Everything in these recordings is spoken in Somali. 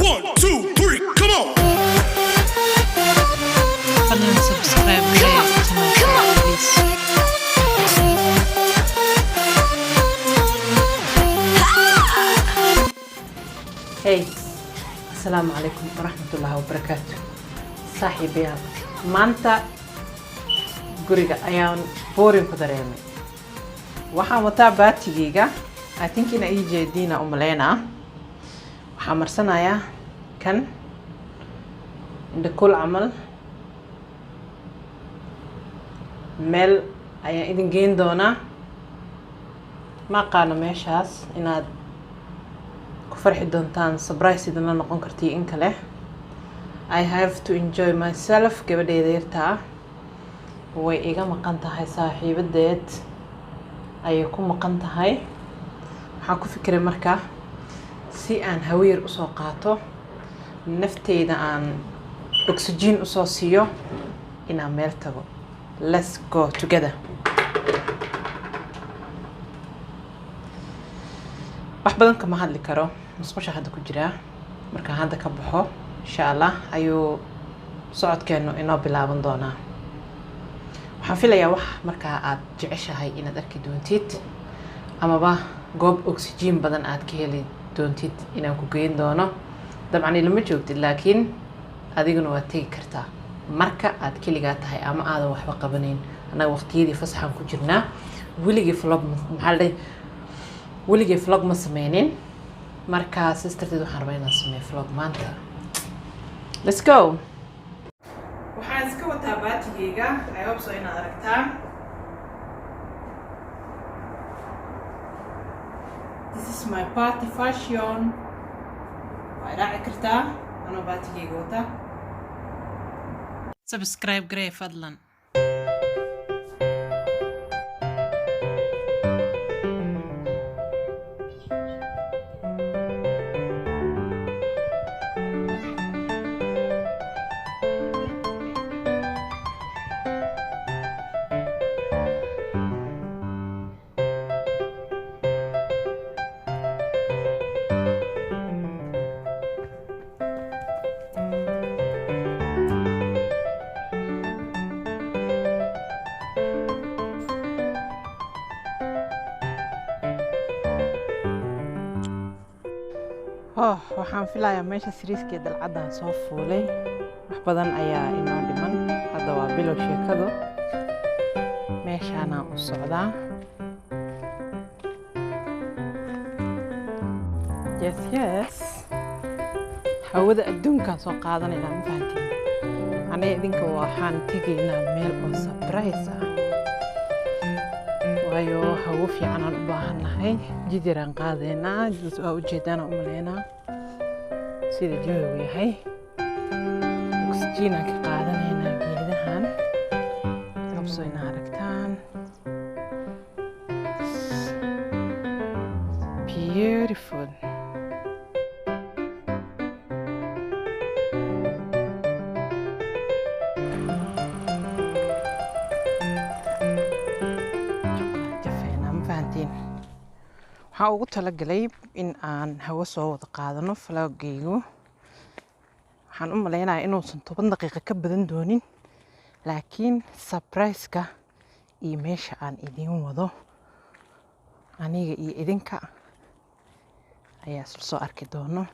1, 2, 3, come on. Fadlan subscribe please. Hey, السلام عليكم ورحمة الله وبركاته. صاحبيال maanta guriga ayaan boorin ku dareemay. Waxaan wataa baatigeyga. I think ina ii jeediina u maleynaa. Waxaan marsanayaa kan indhakul camal. Meel ayaan idin geyn doonaa. Ma aqaano meeshaas inaad ku farxi doontaan, surprise idin la noqon kartii in kale. I have to enjoy myself. Gabadheeda yartaa way iga maqan tahay, saaxiibadeed ayay ku maqan tahay. Waxaan ku fikiray markaa si aan hawiyar u soo qaato, nafteyda aan oxygen u soo siiyo, inaan meel tago. Let's go together. wax badan kama hadli karo, musqusha hadda ku jiraa. Markaan hadda ka baxo insha Allah ayuu socodkeenu inoo bilaaban doonaa. Waxaan filayaa wax markaa aad jeceshahay inaad arki doontid, amaba goob oxygen badan aad ka heli doontid inaan ku geyn doono. dabcan ilama joogtid, laakiin adiguna waad tegi kartaa marka aad keligaa tahay ama aadan waxba qabanayn. anaga waqtiyadii fasaxan ku jirnaa. weligii vlog ma sameynin, markaa sisterteed waxaan rabaa inaan sameeyo vlog maanta. Let's go. waxaan iska wataa baatigeyga. I hope so inaad aragtaan. This is my party fashion. waa raaci kartaa anoo baatigeyga wata. Subscribe garee fadlan. waxaan filayaa meesha siriiskee dalcadaan soo fuulay. wax badan ayaa inoo dhiman. hadda waa bilow sheekadu. meeshaanaan u socdaa. yes hawada adduunkaan soo qaadanaynaa, ma fahantiin? aniga idinka waxaan tegaynaa meel oo surprise ah, waayo hawo fiican aan u baahannahay. jid yaraan qaadaynaa. jidkaas waa ujeedaan u maleynaa sida jawigu yahay. oxygenaan ka qaadanaynaa geedahan. habso ina aragtaan. Beautiful. waxaan ugu talagalay in aan hawo soo wada qaadano vloggeygu. waxaan u maleynayaa inuusan 10 daqiiqo ka badan doonin, laakiin surprise-ka iyo meesha aan idiin wado aniga iyo idinka ayaa isla soo arki doono.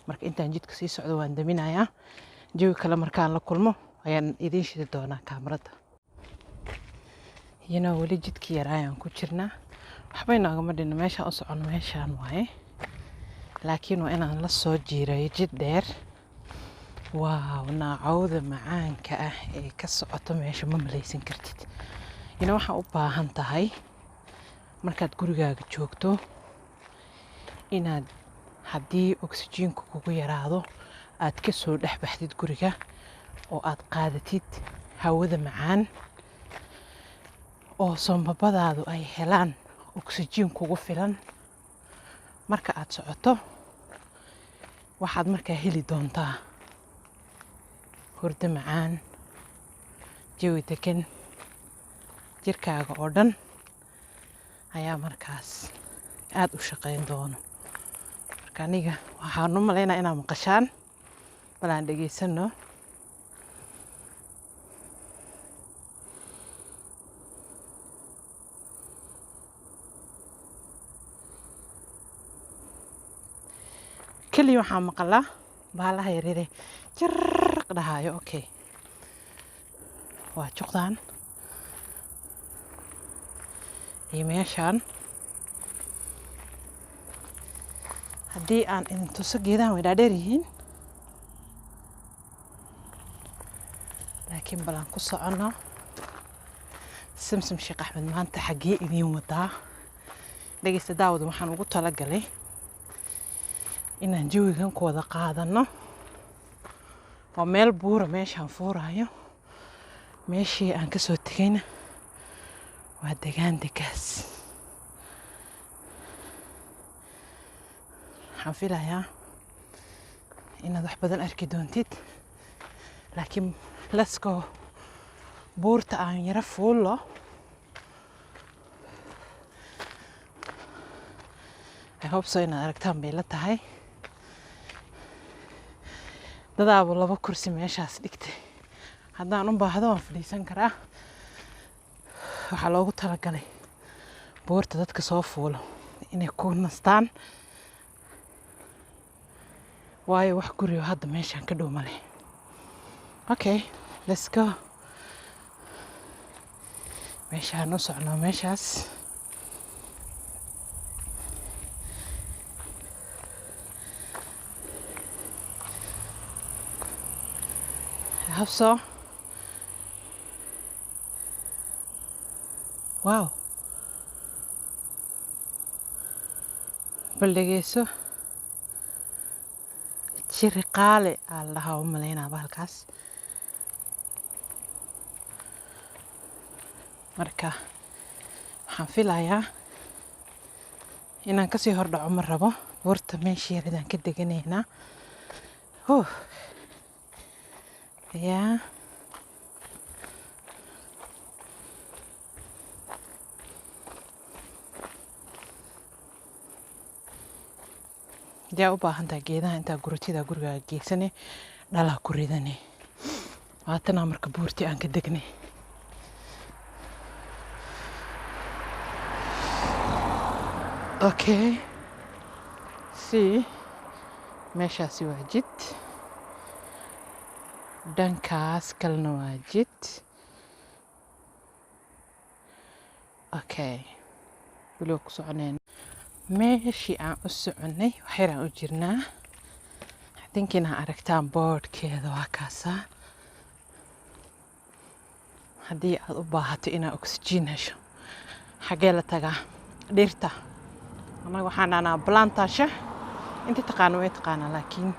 marka intaan jidka sii socdo waan daminayaa. jawi kale markaan la kulmo ayaan idiin shidi doonaa kaamarada. weli jidkii yar ayaan ku jirnaa. waxba inaagama dhinna. meeshaan u socono meeshaan waaye, laakiin waa inaan la soo jiirayo jid dheer. waaw, naacawda macaanka ah ee ka socoto meesha ma malaysan kartid. waxaan u baahan tahay markaad gurigaaga joogto inaad, haddii oxygenku kugu yaraado, aad ka soo dhex baxdid guriga oo aad qaadatid hawada macaan oo sombabadaadu ay helaan oxygen kugu filan. marka aad socoto waxaad markaa heli doontaa hurdo macaan, jawi degan. jirkaaga oo dhan ayaa markaas aad u shaqayn doono. marka marka aniga waxaan u malaynaa inaa maqashaan bal aan dhegaysano. keliya waxaa maqlaa baalaha yaryare jarq dhahayo. Okay, waa juqdaan iyo meeshaan. haddii aan idin tuso geedahan way dhaadheer yihiin, laakiin balan ku socono. Samsam Sheekh Axmed maanta xaggee idiin wadaa? dhegeysta daawada, waxaan ugu talagalay inaan jawigan ku wada qaadano. waa meel buura meeshaan fuurayo. meeshii aan kasoo tegayna waa degaan degaas. waxaan filayaa inaad wax badan arki doontid, laakiin let's go. buurta aan yara fuulo. I hope so inaad aragtaan bay la tahay. dadaaba 2 kursi meeshaas dhigtay. haddaan u baahdo waan fadhiisan karaa. waxaa loogu talagalay buurta dadka soo fuulo inay ku nastaan, waayo wax guriyo hadda meeshaan ka dhow ma leh. Okay, let's go. meeshaan u socno meeshaas. I hope so. Wow. bal dhegeyso. jiri qaale aa la dhahaa u malaynaa bahalkaas. marka waxaan filayaa inaan kasii hordhaco ma rabo. buurta meeshii yaradaan ka deganaynaa. yaa u baahan tahay geedaha intaa gurutida gurigaaga geysane dhalaa ku ridane. waatanaa marka buurtii aan ka degnay. Okay, meeshaasi waa jid, dhankaas kalena waa jid. Okay, weli waa ku soconeen. meeshii aan u soconay waxyaraan u jirnaa. hadinkiina aragtaan boodhkeeda waa kaasaa. haddii aad u baahato inaad oxygen hesho, xaggee la tagaa? dhirta. anaga waxaan dhahnaa plantasha. intii taqaano way taqaanaa, laakiin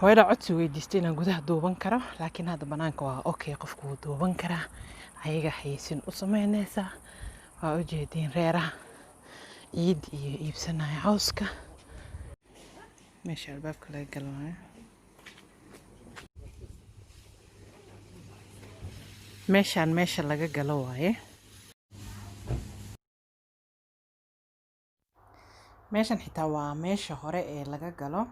wayda codsi weydiistay inaan gudaha duuban karo, laakiin hadda banaanka waa okay, qofku wuu duuban karaa. ayaga xayeysin u samaynaysaa. waa u jeediin reeraha ciid iyo iibsanaya cawska. meesha albaabka laga galo waaye. meeshaan meesha laga galo waaye. meeshan xitaa waa meesha hore ee laga galo,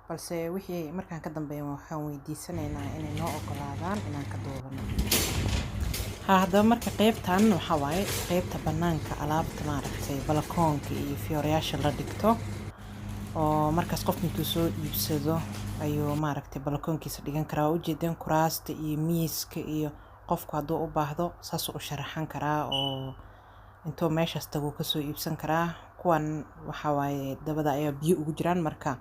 balse wixii markaan ka dambeeyo waxaan weydiisanaynaa inay noo ogolaadaan inaan ka duubano. haddaba marka qaybtan waxaa waaye qaybta banaanka alaabta maaragtay balakoonka iyo fiyorayaasha la dhigto. oo markaas qof intuu soo iibsado ayuu maaragtay balakoonkiisa dhigan karaa. waa ujeedeen kuraasta iyo miiska iyo qofku hadduu u baahdo saas u sharaxan karaa, oo intuu meeshaas tago kasoo iibsan karaa. kuwan waxaa waaye dabada ayaa biyo ugu jiraan, marka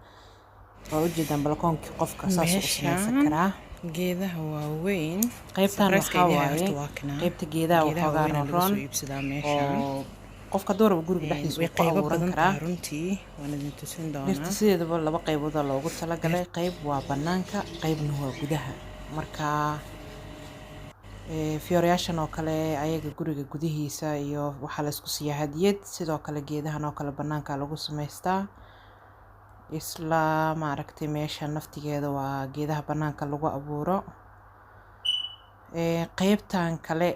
waa ujeedaan balakoonkii qofka saas u samaysan karaa. geedaha waaweyn qaybtan waxaa waaye qaybta geedaha waxoogaa roon oo qofka dooraba guriga dhexdiisa ku abuuran karaa. runtii waan idin tusin doonaa. dhirta sideedaba 2 qaybood loogu talagalay. qayb waa banaanka, qaybna waa gudaha. marka fiyorayaashan oo kale ayaga guriga gudihiisa iyo waxaa la isku siiyaa hadiyad. sidoo kale geedahan oo kale banaanka lagu samaystaa. isla maaragtay meesha naftigeeda waa geedaha banaanka lagu abuuro. qaybtan kale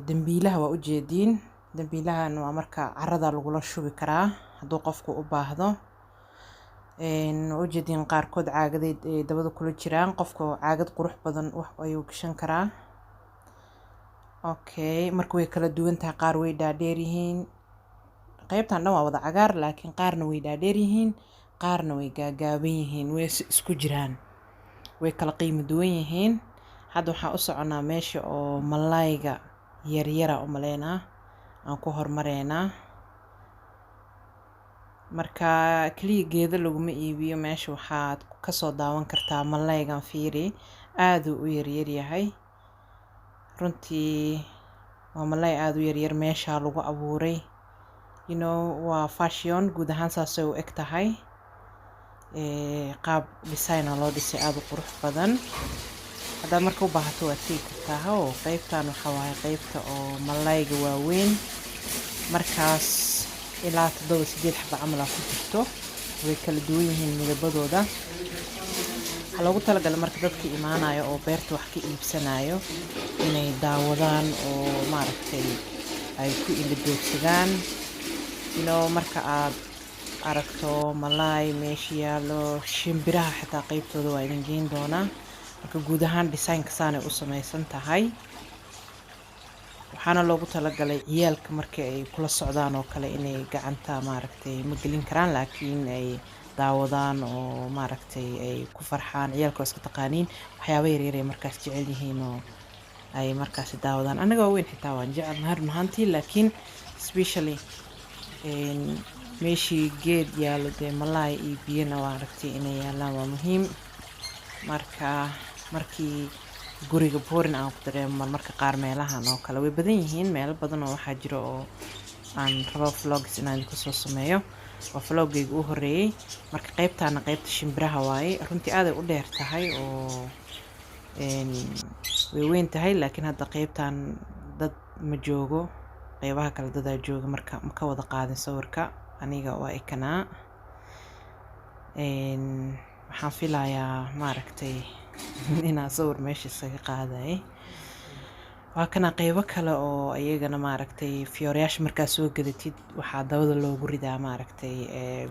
dambiilaha waa ujeediin. dambiilahan waa marka carada lagula shubi karaa hadduu qofku u baahdo. ujeedin qaarkood caagadeed ay dabada kula jiraan, qofka caagad qurux badan wax ayuu gashan karaa. okay, marka way kala duwan tahay, qaar way dhaadheer yihiin. qaybtan dhan waa wada cagaar, laakiin qaarna way dhaadheer yihiin, qaarna way gaagaaban yihiin, way isku jiraan, way kala qiimo duwan yihiin. hadda waxaan u soconaa meesha oo malayga yaryara u maleynaa aan ku hormareynaa. marka kaliya geeda laguma iibiyo, meesha waxaad kasoo daawan kartaa malaygan. fiiri, aaduu u yaryar yahay runtii, waa malay aada u yaryar, meeshaa lagu abuuray. waa fashion, guud ahaan saasay u eg tahay. qaab designa loo dhisay aada u qurux badan. haddaad marka u baahato waad tegi kartaa. qaybtan waxaa waaye qaybta oo malayga waaweyn, markaas ilaa 7-8 xaba camal ku jirto, way kala duwan yihiin midabadooda. waxaa loogu talagalay marka dadka imaanayo oo beerta wax ka iibsanayo inay daawadaan oo maaragtay ay ku indhadoogsadaan. marka aad aragto malay meesha yaallo, shimbiraha xitaa qaybtooda waa idin geyn doonaa. marka guud ahaan design-ka saanay u samaysan tahay. waxaana loogu talagalay ciyaalka marka ay kula socdaan oo kale inay gacanta maaragtay ma gelin karaan, laakiin ay daawadaan oo maaragtay ay ku farxaan. ciyaalka waa iska taqaaniin, waxyaaba yaryar ay markaas jecel yihiin oo ay markaas daawadaan. anaga waaweyn xitaa waan jecelnahay run ahaantii, laakiin especially meeshii geed yaallo dee malay iyo biyana waa aragtay inay yaalaan, waa muhiim. marka markii guriga boorin aan ku dareemo marmarka qaar meelahan oo kale way badan yihiin, meelo badan oo waxaa jiro oo aan rabo vlogs inaan kusoo sameeyo. waa vloggayga u horeeyey. marka qaybtaana qaybta shimbiraha waaye, runtii aaday u dheer tahay oo way weyn tahay, laakiin hadda qaybtan dad ma joogo, qaybaha kale dadaa jooga, marka ma ka wada qaadin sawirka. aniga waa ikanaa. waxaan filayaa maaragtay inaan sawir meesha isaga qaaday. waa kana qaybo kale oo iyagana maaragtay fiyoreyaasha markaa soo gadatid waxaa dabada loogu ridaa maaragtay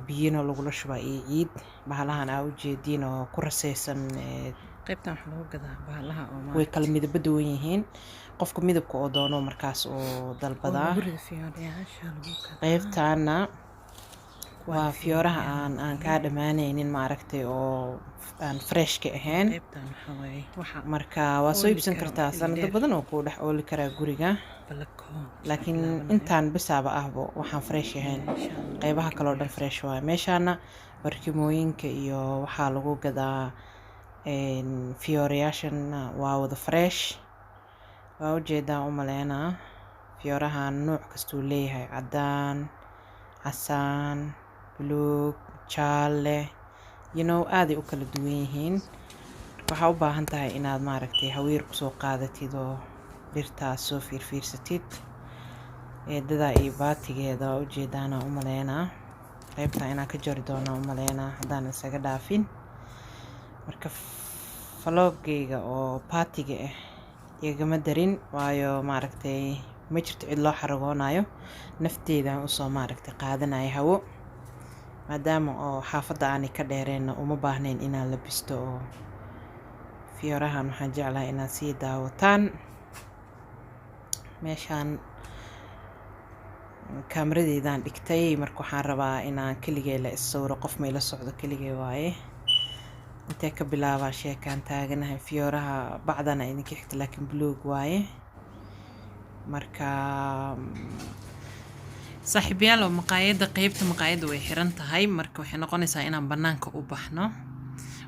biyana lagula shubaa iyo ciid. bahalahan aa ujeediin oo ku rasaysan, qaybtan waxaa lagu gadaa bahalaha oo way kala midabo duwan yihiin, qofka midabka oo doono markaas oo dalbadaa. qaybtaana waa fiyooraha aan kaa dhamaanaynin maaragtay oo aan fresh ka ahayn. marka waa soo iibsan kartaa, sanado badan oo kuu dhex ooli karaa guriga, laakiin intaan bisaaba ahbo waxaan fresh ahayn. qaybaha kaleo dhan fresh waaye. meeshaana barkimooyinka iyo waxaa lagu gadaa fiyoorayaashan waa wada fresh. waa ujeedaa u maleynaa fiyoorahan nooc kastuu leeyahay, cadaan, casaan, buluug, jaalle, aaday u kala duwan yihiin. waxaa u baahan tahay inaad maaragtay hawiir kusoo qaadatid oo dhirtaas soo fiirfiirsatid. eedadaa iyo baatigeeda waa ujeedaana u maleynaa. qaybtaa inaan ka jari doonaa u maleynaa haddaan isaga dhaafin. marka vloggayga oo baatiga ah igama darin, waayo maaragtay ma jirto cid loo xaragoonayo, nafteedaan usoo maaragtay qaadanaya hawo, maadaama oo xaafadda aanay ka dheereenna uma baahnayn inaan la bisto. oo fiyoorahan waxaan jeclahay inaad sii daawataan. meeshaan kaamiradeedaan dhigtay, marka waxaan rabaa inaan keligay la issawiro, qof ma ila socdo, keligay waaye. intee ka bilaabaa sheekaan taaganahay. fiyooraha bacdana idinka xigta, laakiin buluug waaye. marka saaxiibayaal, oo maqaayadda qaybta maqaayadda way xiran tahay, marka waxay noqonaysaa inaan banaanka u baxno.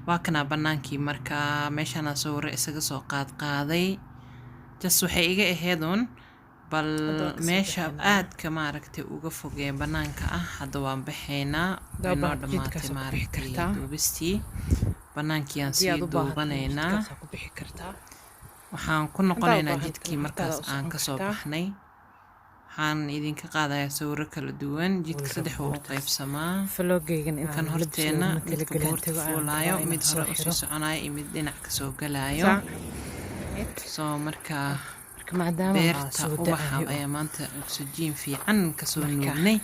waa kanaa banaankii. marka meeshaana sawiro isaga soo qaaday, jas waxay iga aheeduun bal meesha aadka maaragtay uga fogee banaanka ah. hadda waan baxaynaa, inoo dhammaatay maaragtay duubistii. banaankii aan sii duubanaynaa, waxaan ku noqonaynaa jidkii markaas aan kasoo baxnay. waxaan idinka qaadayaa sawiro kala duwan. jidka 3 u qaybsamaa, kan horteena midka buurta fuulaayo, mid hore usoo soconayo iyo mid dhinac kasoo galaayo. soo marka beerta ubaxa ayaa maanta oksijiin fiican kasoo nuugnay.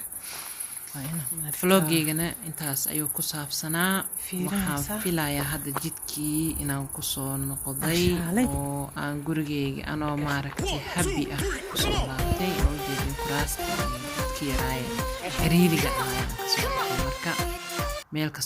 vloggeygana intaas ayuu ku saabsanaa. Fiirinaysaa. Waxaan filayaa hadda jidkii inaan kusoo noqday Ashaalay. oo aan gurigeyga anoo maaragtay happy ah kusoo laabtay oo jeedin kuraasta iyo dadkii yaraaye xiriiriga ahaa ayaan kasoo baxay marka meel kasta